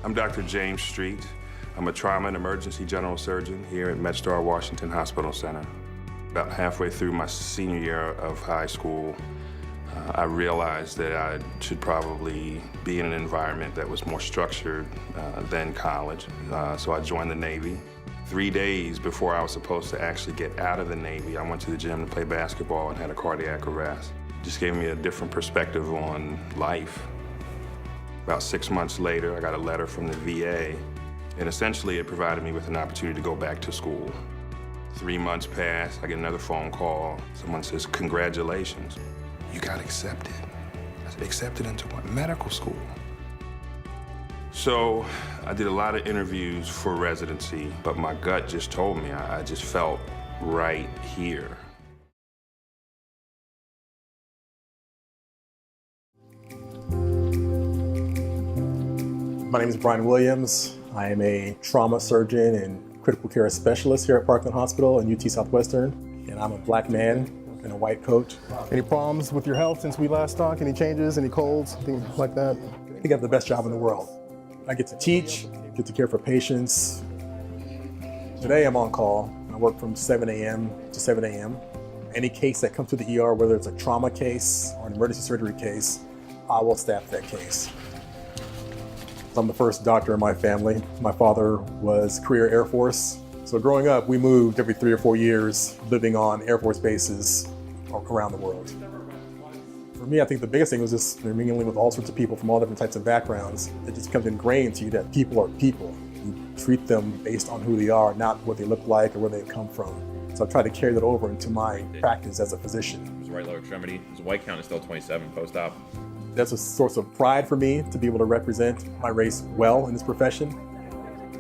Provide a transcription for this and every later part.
I'm Dr. James Street. I'm a trauma and emergency general surgeon here at MedStar Washington Hospital Center. About halfway through my senior year of high school, I realized that I should probably be in an environment that was more structured than college. So I joined the Navy. 3 days before I was supposed to actually get out of the Navy, I went to the gym to play basketball and had a cardiac arrest. Just gave me a different perspective on life. About 6 months later, I got a letter from the VA, and essentially it provided me with an opportunity to go back to school. 3 months pass, I get another phone call. Someone says, "Congratulations, you got accepted." I said, "Accepted into what? Medical school?" So I did a lot of interviews for residency, but my gut just told me I just felt right here. My name is Brian Williams. I am a trauma surgeon and critical care specialist here at Parkland Hospital and UT Southwestern, and I'm a black man in a white coat. Any problems with your health since we last talked? Any changes, any colds, things like that? I think I have the best job in the world. I get to teach, get to care for patients. Today I'm on call. I work from 7 a.m. to 7 a.m. Any case that comes to the ER, whether it's a trauma case or an emergency surgery case, I will staff that case. I'm the first doctor in my family. My father was career Air Force. So growing up, we moved every 3 or 4 years, living on Air Force bases around the world. For me, I think the biggest thing was just mingling with all sorts of people from all different types of backgrounds. It just becomes ingrained to you that people are people. You treat them based on who they are, not what they look like or where they come from. So I've tried to carry that over into my practice as a physician. His right lower extremity, his white count is still 27 post-op. That's a source of pride for me to be able to represent my race well in this profession.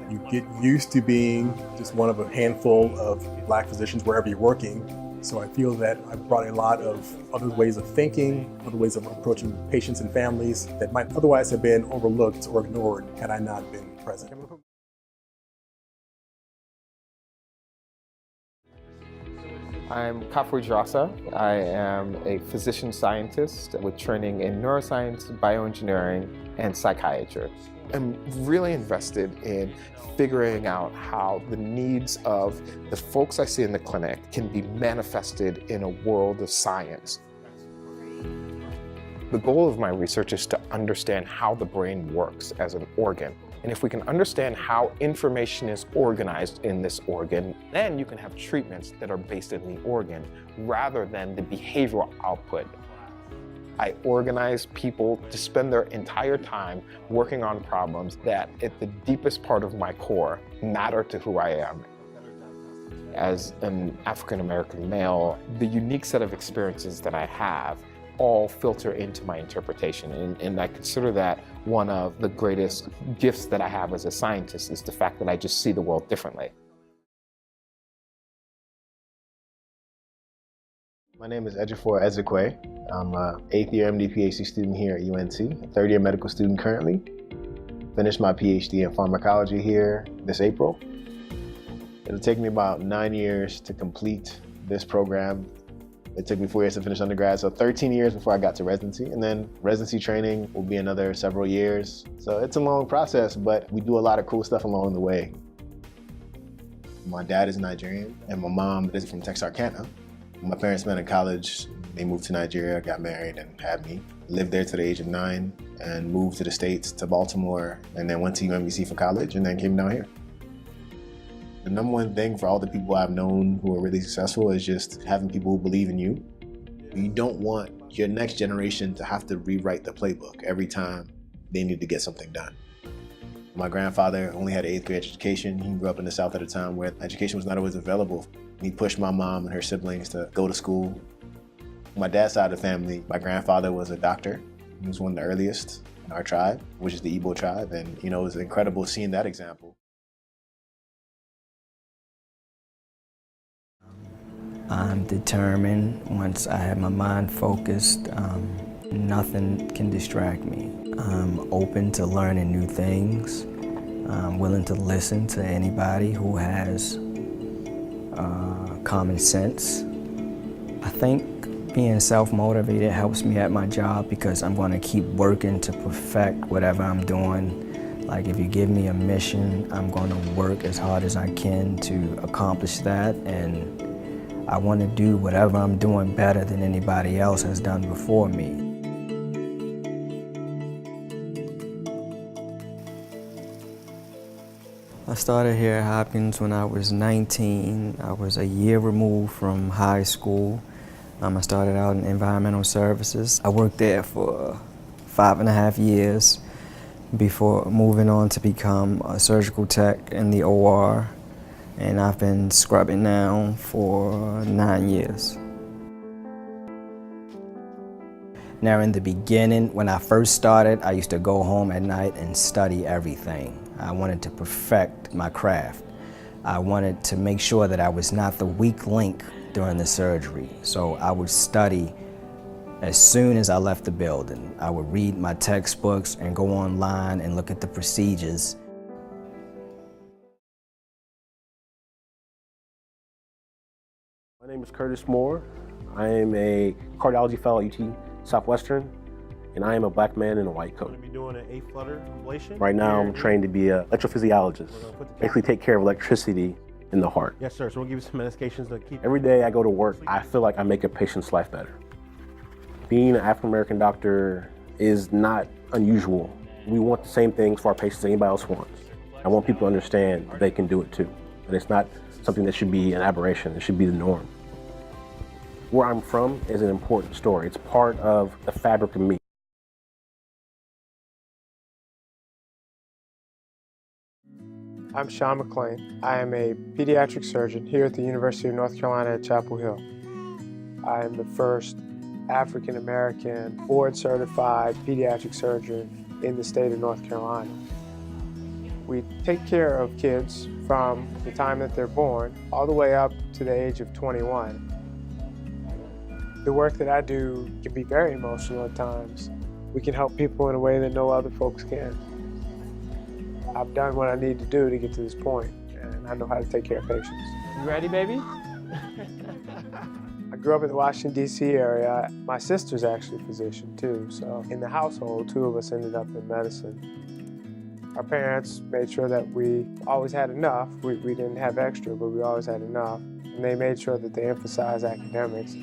You get used to being just one of a handful of black physicians wherever you're working. So I feel that I've brought a lot of other ways of thinking, other ways of approaching patients and families that might otherwise have been overlooked or ignored had I not been present. I'm Kafui Drasa. I am a physician scientist with training in neuroscience, bioengineering, and psychiatry. I'm really invested in figuring out how the needs of the folks I see in the clinic can be manifested in a world of science. The goal of my research is to understand how the brain works as an organ. And if we can understand how information is organized in this organ, then you can have treatments that are based in the organ rather than the behavioral output. I organize people to spend their entire time working on problems that, at the deepest part of my core, matter to who I am. As an African-American male, the unique set of experiences that I have all filter into my interpretation. And I consider that one of the greatest gifts that I have as a scientist is the fact that I just see the world differently. My name is Ejiofor Ezekwe. I'm an 8th year MD PhD student here at UNC, a 3rd year medical student currently. Finished my PhD in pharmacology here this April. It'll take me about 9 years to complete this program. It took me 4 years to finish undergrad, so 13 years before I got to residency. And then residency training will be another several years. So it's a long process, but we do a lot of cool stuff along the way. My dad is Nigerian, and my mom is from Texarkana. My parents met in college. They moved to Nigeria, got married, and had me. Lived there to the age of 9, and moved to the States, to Baltimore, and then went to UMBC for college, and then came down here. The number one thing for all the people I've known who are really successful is just having people who believe in you. You don't want your next generation to have to rewrite the playbook every time they need to get something done. My grandfather only had an 8th grade education. He grew up in the South at a time where education was not always available. He pushed my mom and her siblings to go to school. My dad's side of the family, my grandfather was a doctor. He was one of the earliest in our tribe, which is the Igbo tribe. And it was incredible seeing that example. I'm determined. Once I have my mind focused, nothing can distract me. I'm open to learning new things. I'm willing to listen to anybody who has common sense. I think being self-motivated helps me at my job because I'm going to keep working to perfect whatever I'm doing. Like, if you give me a mission, I'm going to work as hard as I can to accomplish that, and I want to do whatever I'm doing better than anybody else has done before me. I started here at Hopkins when I was 19. I was a year removed from high school. I started out in environmental services. I worked there for 5.5 years before moving on to become a surgical tech in the OR. And I've been scrubbing now for 9 years. Now, in the beginning, when I first started, I used to go home at night and study everything. I wanted to perfect my craft. I wanted to make sure that I was not the weak link during the surgery. So I would study as soon as I left the building. I would read my textbooks and go online and look at the procedures. My name is Curtis Moore. I am a cardiology fellow at UT Southwestern, and I am a black man in a white coat. I'm going to be doing an A-flutter ablation. Right now, I'm trained to be an electrophysiologist, basically take care of electricity in the heart. Yes, sir. So we'll give you some medications to keep. Every day I go to work, I feel like I make a patient's life better. Being an African-American doctor is not unusual. We want the same things for our patients anybody else wants. I want people to understand that they can do it too. And it's not something that should be an aberration, it should be the norm. Where I'm from is an important story. It's part of the fabric of me. I'm Sean McLean. I am a pediatric surgeon here at the University of North Carolina at Chapel Hill. I am the first African-American board-certified pediatric surgeon in the state of North Carolina. We take care of kids from the time that they're born all the way up to the age of 21. The work that I do can be very emotional at times. We can help people in a way that no other folks can. I've done what I need to do to get to this point, and I know how to take care of patients. You ready, baby? I grew up in the Washington, D.C. area. My sister's actually a physician, too, so in the household, 2 of us ended up in medicine. Our parents made sure that we always had enough. We didn't have extra, but we always had enough, and they made sure that they emphasized academics.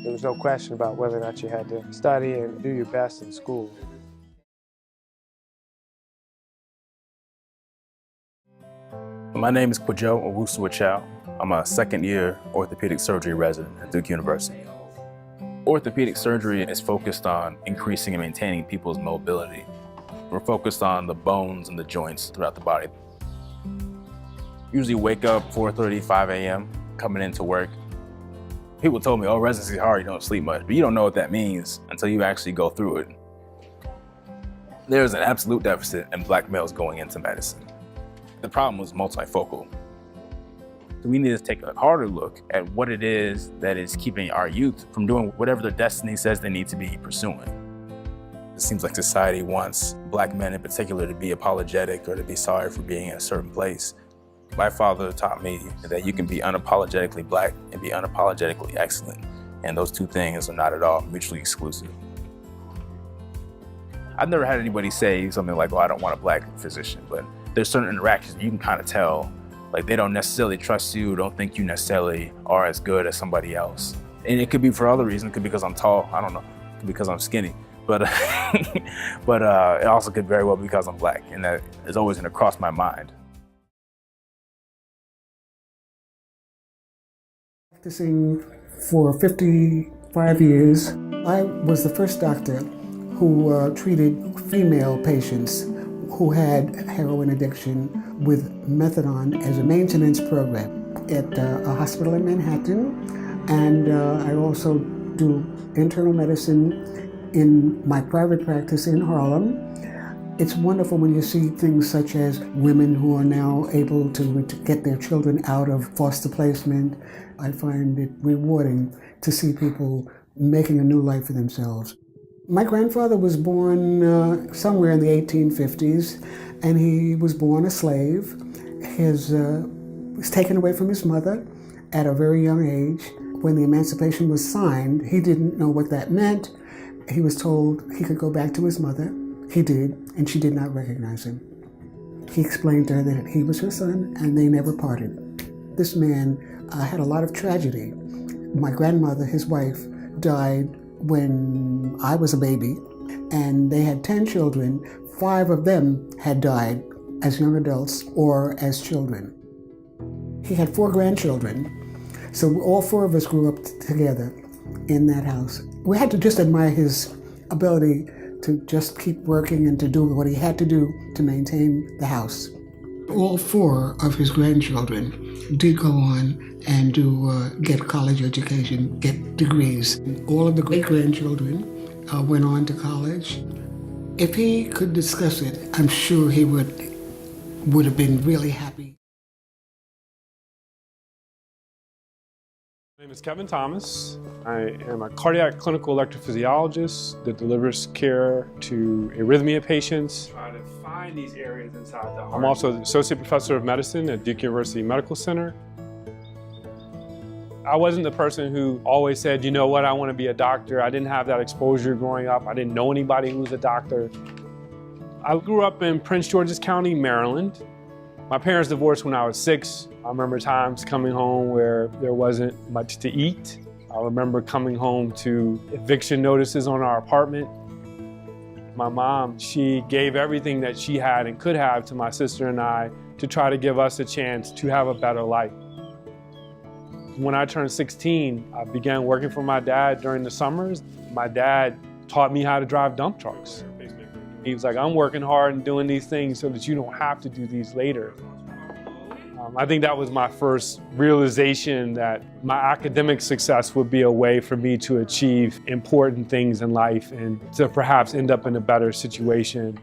There was no question about whether or not you had to study and do your best in school. My name is Kwajo Owusu-Achow. I'm a second-year orthopedic surgery resident at Duke University. Orthopedic surgery is focused on increasing and maintaining people's mobility. We're focused on the bones and the joints throughout the body. Usually wake up 4:30, 5 a.m., coming into work. People told me, oh, residency is hard, you don't sleep much, but you don't know what that means until you actually go through it. There's an absolute deficit in black males going into medicine. The problem was multifocal. So we need to take a harder look at what it is that is keeping our youth from doing whatever their destiny says they need to be pursuing. It seems like society wants black men in particular to be apologetic or to be sorry for being in a certain place. My father taught me that you can be unapologetically black and be unapologetically excellent. And those two things are not at all mutually exclusive. I've never had anybody say something like, oh, I don't want a black physician, but there's certain interactions you can kind of tell, like they don't necessarily trust you, don't think you necessarily are as good as somebody else. And it could be for other reasons, it could be because I'm tall, I don't know, it could be because I'm skinny. But, it also could very well be because I'm black, and that is always gonna cross my mind. Practicing for 55 years, I was the first doctor who treated female patients who had heroin addiction with methadone as a maintenance program at a hospital in Manhattan. And I also do internal medicine in my private practice in Harlem. It's wonderful when you see things such as women who are now able to get their children out of foster placement. I find it rewarding to see people making a new life for themselves. My grandfather was born somewhere in the 1850s, and he was born a slave. He was taken away from his mother at a very young age. When the Emancipation was signed, he didn't know what that meant. He was told he could go back to his mother. He did, and she did not recognize him. He explained to her that he was her son and they never parted. This man had a lot of tragedy. My grandmother, his wife, died when I was a baby, and they had 10 children. 5 of them had died as young adults or as children. He had 4 grandchildren, so all 4 of us grew up together in that house. We had to just admire his ability to just keep working and to do what he had to do to maintain the house. All 4 of his grandchildren did go on and get college education, get degrees. All of the great-grandchildren went on to college. If he could discuss it, I'm sure he would have been really happy. My name is Kevin Thomas. I am a cardiac clinical electrophysiologist that delivers care to arrhythmia patients. Try to find these areas inside the heart. I'm also the Associate Professor of Medicine at Duke University Medical Center. I wasn't the person who always said, you know what, I want to be a doctor. I didn't have that exposure growing up. I didn't know anybody who was a doctor. I grew up in Prince George's County, Maryland. My parents divorced when I was 6. I remember times coming home where there wasn't much to eat. I remember coming home to eviction notices on our apartment. My mom, she gave everything that she had and could have to my sister and I to try to give us a chance to have a better life. When I turned 16, I began working for my dad during the summers. My dad taught me how to drive dump trucks. He was like, I'm working hard and doing these things so that you don't have to do these later. I think that was my first realization that my academic success would be a way for me to achieve important things in life and to perhaps end up in a better situation.